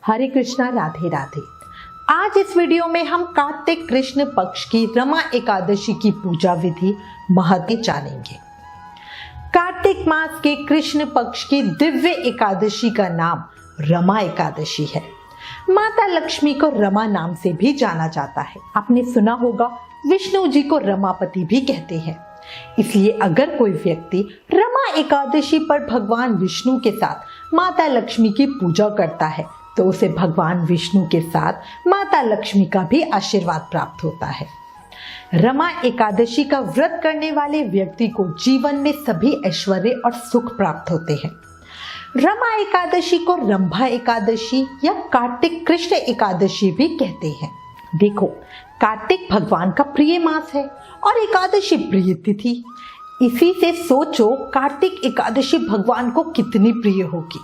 हरे कृष्णा, राधे राधे। आज इस वीडियो में हम कार्तिक कृष्ण पक्ष की रमा एकादशी की पूजा विधि महत्व जानेंगे। कार्तिक मास के कृष्ण पक्ष की दिव्य एकादशी का नाम रमा एकादशी है। माता लक्ष्मी को रमा नाम से भी जाना जाता है। आपने सुना होगा विष्णु जी को रमापति भी कहते हैं। इसलिए अगर कोई व्यक्ति रमा एकादशी पर भगवान विष्णु के साथ माता लक्ष्मी की पूजा करता है तो उसे भगवान विष्णु के साथ माता लक्ष्मी का भी आशीर्वाद प्राप्त होता है। रमा एकादशी का व्रत करने वाले व्यक्ति को जीवन में सभी ऐश्वर्य और सुख प्राप्त होते हैं। रमा एकादशी को रंभा एकादशी या कार्तिक कृष्ण एकादशी भी कहते हैं। देखो, कार्तिक भगवान का प्रिय मास है और एकादशी प्रिय तिथि। इसी से सोचो कार्तिक एकादशी भगवान को कितनी प्रिय होगी।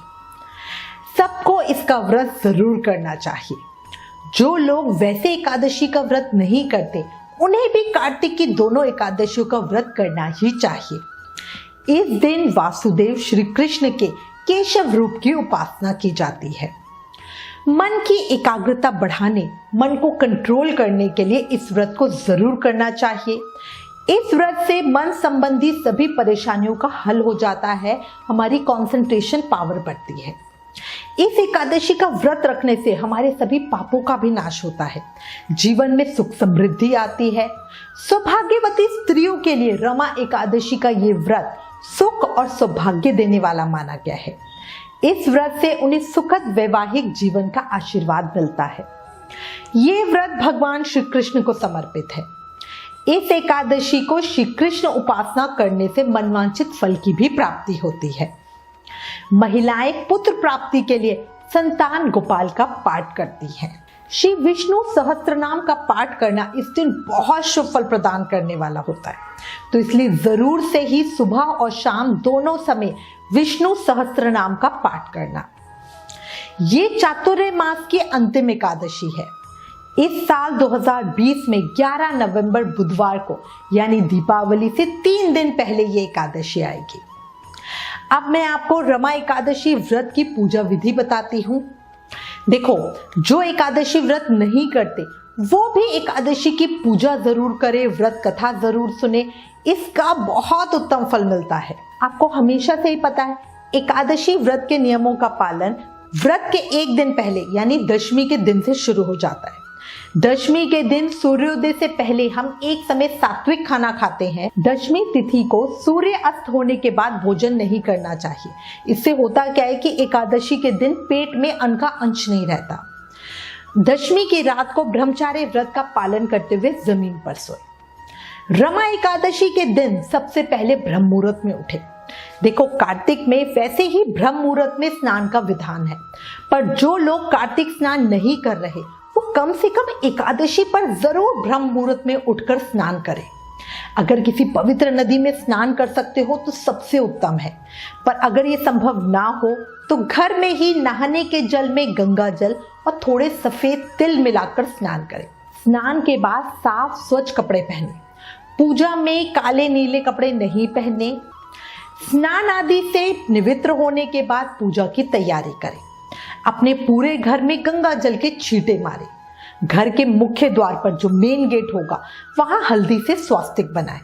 सबको इसका व्रत जरूर करना चाहिए। जो लोग वैसे एकादशी का व्रत नहीं करते उन्हें भी कार्तिक की दोनों एकादशियों का व्रत करना ही चाहिए। इस दिन वासुदेव श्री कृष्ण के केशव रूप की उपासना की जाती है। मन की एकाग्रता बढ़ाने, मन को कंट्रोल करने के लिए इस व्रत को जरूर करना चाहिए। इस व्रत से मन संबंधी सभी परेशानियों का हल हो जाता है, हमारी कंसंट्रेशन पावर बढ़ती है। इस एकादशी का व्रत रखने से हमारे सभी पापों का भी नाश होता है, जीवन में सुख समृद्धि आती है। सौभाग्यवती स्त्रियों के लिए रमा एकादशी का ये व्रत सुख और सौभाग्य देने वाला माना गया है। इस व्रत से उन्हें सुखद वैवाहिक जीवन का आशीर्वाद मिलता है। ये व्रत भगवान श्री कृष्ण को समर्पित है। इस एकादशी को श्री कृष्ण उपासना करने से मनवांछित फल की भी प्राप्ति होती है। महिलाएं पुत्र प्राप्ति के लिए संतान गोपाल का पाठ करती हैं। श्री विष्णु सहस्त्रनाम का पाठ करना इस दिन बहुत शुभ फल प्रदान करने वाला होता है, तो इसलिए जरूर से ही सुबह और शाम दोनों समय विष्णु सहस्त्रनाम का पाठ करना। ये चातुर्य मास की अंतिम एकादशी है। इस साल 2020 में 11 नवंबर बुधवार को यानी दीपावली से 3 दिन पहले ये एकादशी आएगी। अब मैं आपको रमा एकादशी व्रत की पूजा विधि बताती हूँ। देखो, जो एकादशी व्रत नहीं करते वो भी एकादशी की पूजा जरूर करे, व्रत कथा जरूर सुने, इसका बहुत उत्तम फल मिलता है। आपको हमेशा से ही पता है एकादशी व्रत के नियमों का पालन व्रत के एक दिन पहले यानी दशमी के दिन से शुरू हो जाता है। दशमी के दिन सूर्योदय से पहले हम एक समय सात्विक खाना खाते हैं। दशमी तिथि को सूर्य अस्त होने के बाद भोजन नहीं करना चाहिए। इससे होता क्या है कि एकादशी के दिन पेट में अन्न का अंश नहीं रहता। दशमी की रात को ब्रह्मचार्य व्रत का पालन करते हुए जमीन पर सोए। रमा एकादशी के दिन सबसे पहले ब्रह्म मुहूर्त में उठे। देखो, कार्तिक में वैसे ही ब्रह्म मुहूर्त में स्नान का विधान है, पर जो लोग कार्तिक स्नान नहीं कर रहे वो कम से कम एकादशी पर जरूर ब्रह्म मुहूर्त में उठकर स्नान करें। अगर किसी पवित्र नदी में स्नान कर सकते हो तो सबसे उत्तम है, पर अगर ये संभव ना हो तो घर में ही नहाने के जल में गंगा जल और थोड़े सफेद तिल मिलाकर स्नान करें। स्नान के बाद साफ स्वच्छ कपड़े पहने। पूजा में काले नीले कपड़े नहीं पहने। स्नान आदि से निवृत्त होने के बाद पूजा की तैयारी करें। अपने पूरे घर में गंगा जल के छींटे मारे। घर के मुख्य द्वार पर जो मेन गेट होगा वहां हल्दी से स्वास्तिक बनाएं।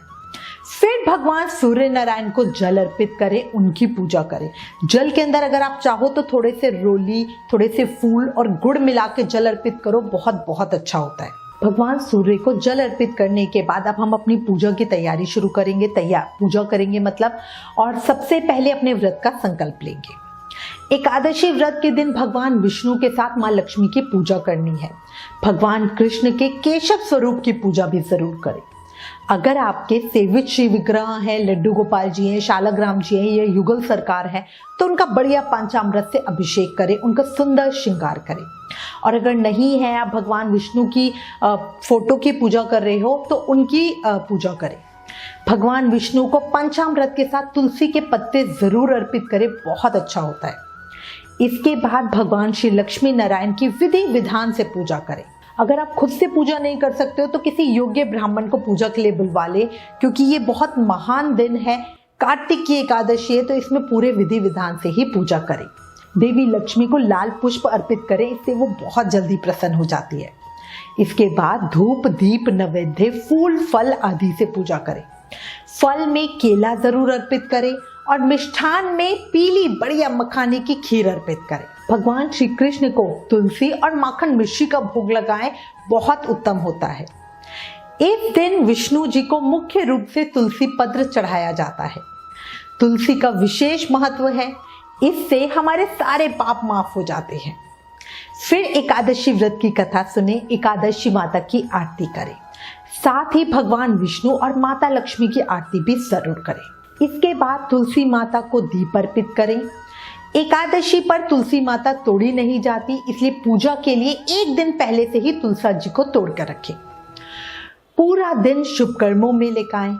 फिर भगवान सूर्य नारायण को जल अर्पित करें, उनकी पूजा करें। जल के अंदर अगर आप चाहो तो थोड़े से रोली, थोड़े से फूल और गुड़ मिला के जल अर्पित करो, बहुत बहुत अच्छा होता है। भगवान सूर्य को जल अर्पित करने के बाद अब हम अपनी पूजा की तैयारी शुरू करेंगे। पूजा करेंगे मतलब, और सबसे पहले अपने व्रत का संकल्प लेंगे। एकादशी व्रत के दिन भगवान विष्णु के साथ मां लक्ष्मी की पूजा करनी है। भगवान कृष्ण के केशव स्वरूप की पूजा भी जरूर करें। अगर आपके सेवित श्री विग्रह हैं, लड्डू गोपाल जी हैं, शालग्राम जी हैं या युगल सरकार है तो उनका बढ़िया पंचामृत से अभिषेक करें, उनका सुंदर श्रृंगार करें। और अगर नहीं है, आप भगवान विष्णु की फोटो की पूजा कर रहे हो तो उनकी पूजा करें। भगवान विष्णु को पंचामृत के साथ तुलसी के पत्ते जरूर अर्पित करें, बहुत अच्छा होता है। इसके बाद भगवान श्री लक्ष्मी नारायण की विधि विधान से पूजा करें। अगर आप खुद से पूजा नहीं कर सकते हो तो किसी योग्य ब्राह्मण को पूजा के लिए बुलवा ले, क्योंकि ये बहुत महान दिन है। कार्तिक की एकादशी है तो इसमें पूरे विधि विधान से ही पूजा करें। देवी लक्ष्मी को लाल पुष्प अर्पित करें, इससे वो बहुत जल्दी प्रसन्न हो जाती है। इसके बाद धूप दीप नैवेद्य फूल फल आदि से पूजा करें। फल में केला जरूर अर्पित करें और मिष्ठान में पीली बढ़िया मखाने की खीर अर्पित करें। भगवान श्री कृष्ण को तुलसी और माखन मिश्री का भोग लगाएं, बहुत उत्तम होता है। इस दिन विष्णु जी को मुख्य रूप से तुलसी पत्र चढ़ाया जाता है। तुलसी का विशेष महत्व है, इससे हमारे सारे पाप माफ हो जाते हैं। फिर एकादशी व्रत की कथा सुने, एकादशी माता की आरती करें, साथ ही भगवान विष्णु और माता लक्ष्मी की आरती भी जरूर करें। इसके बाद तुलसी माता को दीप अर्पित करें। एकादशी पर तुलसी माता तोड़ी नहीं जाती, इसलिए पूजा के लिए एक दिन पहले से ही तुलसी जी को तोड़ कर रखें। पूरा दिन शुभ कर्मों में लगाएं।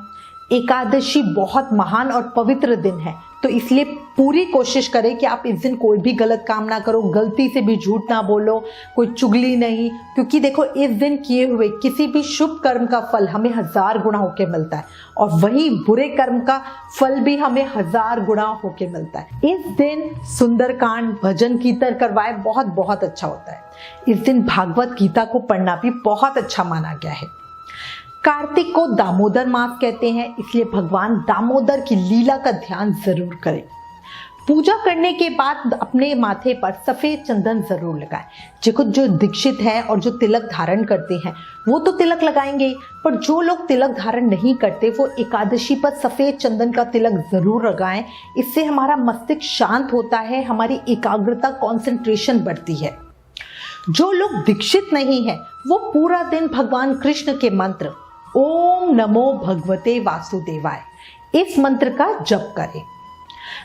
एकादशी बहुत महान और पवित्र दिन है, तो इसलिए पूरी कोशिश करें कि आप इस दिन कोई भी गलत काम ना करो, गलती से भी झूठ ना बोलो, कोई चुगली नहीं, क्योंकि देखो इस दिन किए हुए किसी भी शुभ कर्म का फल हमें 1000 गुना होके मिलता है और वही बुरे कर्म का फल भी हमें 1000 गुना होके मिलता है। इस दिन सुंदरकांड भजन कीर्तन करवाए, बहुत बहुत अच्छा होता है। इस दिन भागवत गीता को पढ़ना भी बहुत अच्छा माना गया है। कार्तिक को दामोदर मास कहते हैं, इसलिए भगवान दामोदर की लीला का ध्यान जरूर करें। पूजा करने के बाद अपने माथे पर सफेद चंदन जरूर लगाएं। देखो जो दीक्षित है और जो तिलक धारण करते हैं वो तो तिलक लगाएंगे, पर जो लोग तिलक धारण नहीं करते वो एकादशी पर सफेद चंदन का तिलक जरूर लगाएं। इससे हमारा मस्तिष्क शांत होता है, हमारी एकाग्रता कंसंट्रेशन बढ़ती है। जो लोग दीक्षित नहीं है वो पूरा दिन भगवान कृष्ण के मंत्र ओम नमो भगवते वासुदेवाय इस मंत्र का जप करें।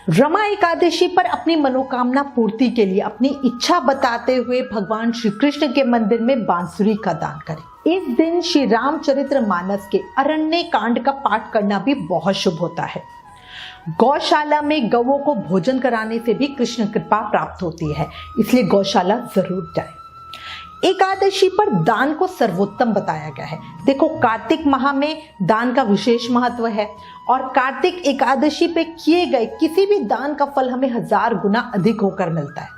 रमा एकादशी पर अपनी मनोकामना पूर्ति के लिए अपनी इच्छा बताते हुए भगवान श्री कृष्ण के मंदिर में बांसुरी का दान करें। इस दिन श्री रामचरितमानस के अरण्य कांड का पाठ करना भी बहुत शुभ होता है। गौशाला में गौओं को भोजन कराने से भी कृष्ण कृपा प्राप्त होती है, इसलिए गौशाला जरूर जाए। एकादशी पर दान को सर्वोत्तम बताया गया है। देखो कार्तिक माह में दान का विशेष महत्व है और कार्तिक एकादशी पे किए गए किसी भी दान का फल हमें 1000 गुना अधिक होकर मिलता है।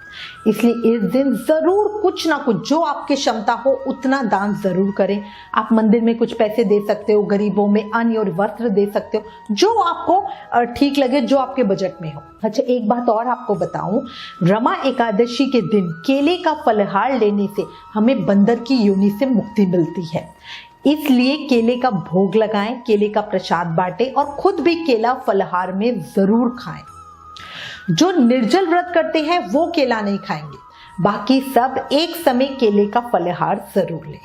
इसलिए इस दिन जरूर कुछ ना कुछ जो आपकी क्षमता हो उतना दान जरूर करें। आप मंदिर में कुछ पैसे दे सकते हो, गरीबों में अन्न और वस्त्र दे सकते हो, जो आपको ठीक लगे, जो आपके बजट में हो। अच्छा एक बात और आपको बताऊं, रमा एकादशी के दिन केले का फलहार लेने से हमें बंदर की योनि से मुक्ति मिलती है। इसलिए केले का भोग लगाएं, केले का प्रसाद बांटें और खुद भी केला फलहार में जरूर खाएं। जो निर्जल व्रत करते हैं वो केला नहीं खाएंगे, बाकी सब एक समय केले का फलहार जरूर लें।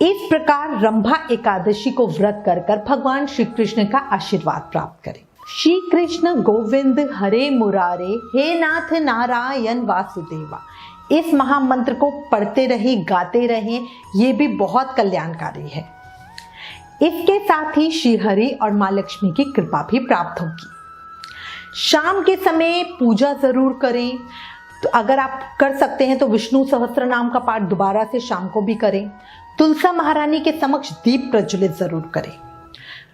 इस प्रकार रंभा एकादशी को व्रत कर कर भगवान श्री कृष्ण का आशीर्वाद प्राप्त करें। श्री कृष्ण गोविंद हरे मुरारे, हे नाथ नारायण वासुदेवा, इस महामंत्र को पढ़ते रहें, गाते रहें, ये भी बहुत कल्याणकारी है। इसके साथ ही श्री हरि और माँ लक्ष्मी की कृपा भी प्राप्त होगी। शाम के समय पूजा जरूर करें, तो अगर आप कर सकते हैं तो विष्णु सहस्त्र नाम का पाठ दोबारा से शाम को भी करें। तुलसा महारानी के समक्ष दीप प्रज्वलित जरूर करें।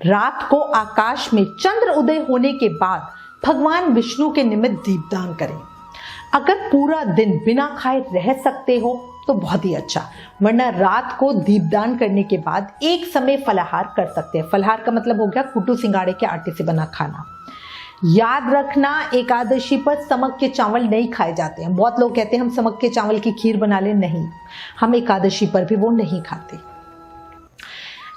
रात को आकाश में चंद्र उदय होने के बाद भगवान विष्णु के निमित्त दीपदान करें। अगर पूरा दिन बिना खाए रह सकते हो तो बहुत ही अच्छा, वरना रात को दीपदान करने के बाद एक समय फलाहार कर सकते हैं। फलाहार का मतलब हो गया कुटू सिंगाड़े के आटे से बना खाना। याद रखना एकादशी पर समक के चावल नहीं खाए जाते हैं। बहुत लोग कहते हैं हम समक के चावल की खीर बना लें, नहीं, हम एकादशी पर भी वो नहीं खाते।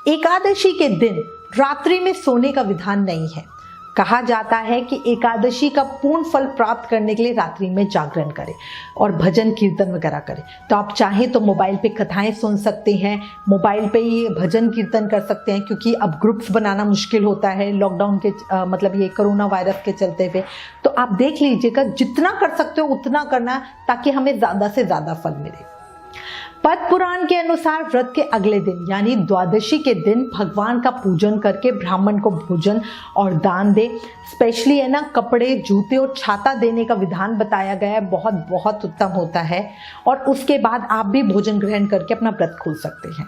एकादशी के दिन रात्रि में सोने का विधान नहीं है। कहा जाता है कि एकादशी का पूर्ण फल प्राप्त करने के लिए रात्रि में जागरण करें और भजन कीर्तन वगैरह करें। तो आप चाहें तो मोबाइल पे कथाएं सुन सकते हैं, मोबाइल पे ही भजन कीर्तन कर सकते हैं, क्योंकि अब ग्रुप्स बनाना मुश्किल होता है लॉकडाउन के मतलब ये कोरोना वायरस के चलते हुए। तो आप देख लीजिएगा, जितना कर सकते हो उतना करना, ताकि हमें ज़्यादा से ज़्यादा फल मिले। पद्म पुराण के अनुसार व्रत के अगले दिन यानी द्वादशी के दिन भगवान का पूजन करके ब्राह्मण को भोजन और दान दे। स्पेशली है ना, कपड़े, जूते और छाता देने का विधान बताया गया है, बहुत बहुत उत्तम होता है। और उसके बाद आप भी भोजन ग्रहण करके अपना व्रत खोल सकते हैं।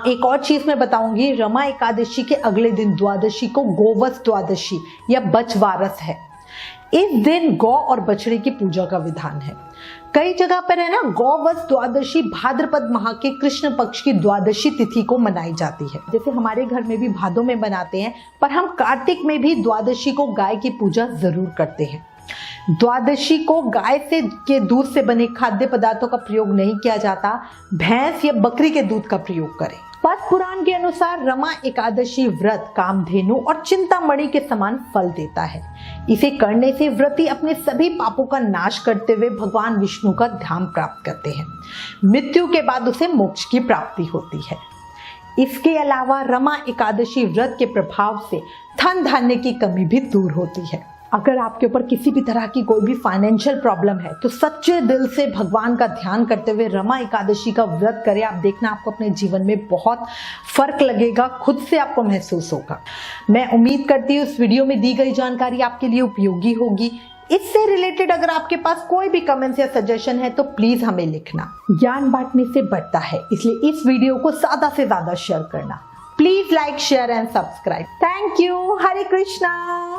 एक और चीज मैं बताऊंगी, रमा एकादशी के अगले दिन द्वादशी को गोवस द्वादशी या बचवारस है। इस दिन गौ और बछड़े की पूजा का विधान है। कई जगह पर है ना, गौवश द्वादशी भाद्रपद माह के कृष्ण पक्ष की द्वादशी तिथि को मनाई जाती है। जैसे हमारे घर में भी भादों में बनाते हैं, पर हम कार्तिक में भी द्वादशी को गाय की पूजा जरूर करते हैं। द्वादशी को गाय के दूध से बने खाद्य पदार्थों का प्रयोग नहीं किया जाता, भैंस या बकरी के दूध का प्रयोग करें। पद्म पुराण के अनुसार रमा एकादशी व्रत कामधेनु और चिंतामणि के समान फल देता है। इसे करने से व्रती अपने सभी पापों का नाश करते हुए भगवान विष्णु का धाम प्राप्त करते हैं। मृत्यु के बाद उसे मोक्ष की प्राप्ति होती है। इसके अलावा रमा एकादशी व्रत के प्रभाव से धन धान्य की कमी भी दूर होती है। अगर आपके ऊपर किसी भी तरह की कोई भी फाइनेंशियल प्रॉब्लम है तो सच्चे दिल से भगवान का ध्यान करते हुए रमा एकादशी का व्रत करें। आप देखना, आपको अपने जीवन में बहुत फर्क लगेगा, खुद से आपको महसूस होगा। मैं उम्मीद करती हूँ इस वीडियो में दी गई जानकारी आपके लिए उपयोगी होगी। इससे रिलेटेड अगर आपके पास कोई भी कमेंट्स या सजेशन है तो प्लीज हमें लिखना। ज्ञान बांटने से बढ़ता है, इसलिए इस वीडियो को ज्यादा से ज्यादा शेयर करना। Please like, share and subscribe. Thank you. Hare Krishna.